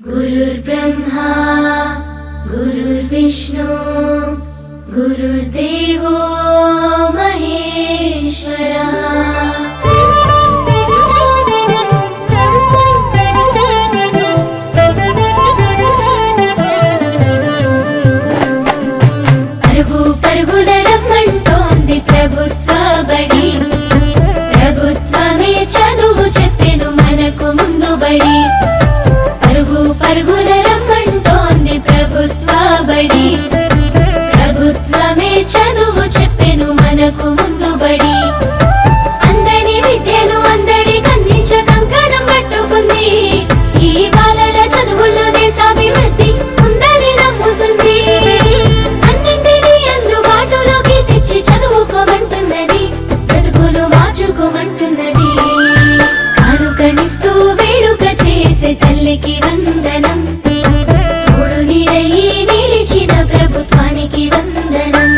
गुरुर्ब्रह्मा गुरुर्विष्णु गुरुर्देवो महेश्वरः। పరుగు పరుగున రమ్మంటోంది ప్రభుత్వ బడి, ప్రభుత్వమే చదువు చెప్పెను మనకు ముందు బడి. పరుగు పరుగున రమ్మంటోంది ప్రభుత్వ బడి, ప్రభుత్వమే చదువు చెప్పెను మనకు ముందు బడి. అందరి విద్యను అందరికి అందించ కంకణం పట్టుకుంది, ఈ బాలల చదువుల్లో దేశాభివృద్ధి ఉందని నమ్ముతుంది. అన్నింటినీ అందుబాటులోకి తెచ్చి చదువుకోమంటున్నది, బ్రతుకును మార్చుకోమంటున్నది. కానుకనిస్తూ వేడుక చేసే తల్లికి వందనం, తోడు నీడయి నిలిచిన ప్రభుత్వానికి వందనం.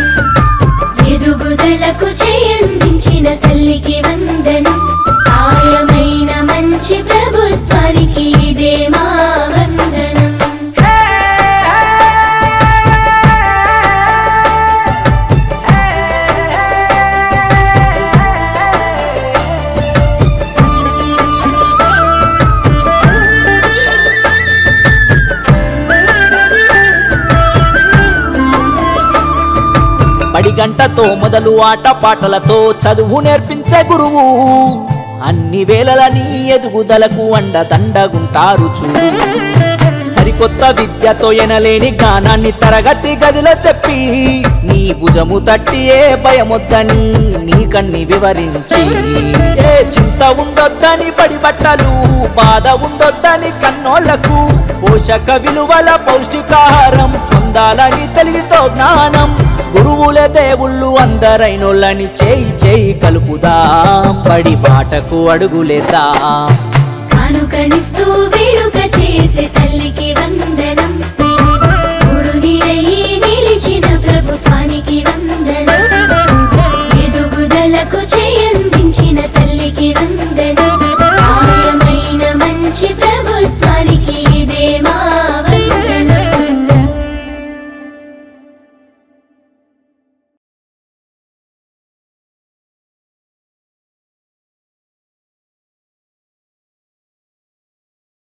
ఎదుగుదలకు చేయందించిన తల్లికి వందనం, సాయమైన మంచి ప్రభుత్వానికి ఇదే మా వందనం. బడి గంటతో మొదలు ఆట పాటలతో చదువు నేర్పించే గురువు, అన్ని వేళలని ఎదుగుదలకు అండదండగుంటారు చూడు. సరికొత్త విద్యతో ఎనలేని జ్ఞానాన్ని తరగతి గదిలో చెప్పి, నీ భుజము తట్టి ఏ భయమొద్దని నీకన్ని వివరించి, ఏ చింత ఉండొద్దని బడి బట్టలు, బాధ ఉండొద్దని కన్నోళ్లకు, పోషక విలువల పౌష్టికాహారం పొందాలని తెలివితో జ్ఞానం. గురువులే దేవుళ్ళు అందరైనోళ్ళని చేయి చేయి కలుపుదాం, బడి బాటకు అడుగులేద్దాం. కానుకనిస్తూ వేడుక చేసే తల్లికి వందనం,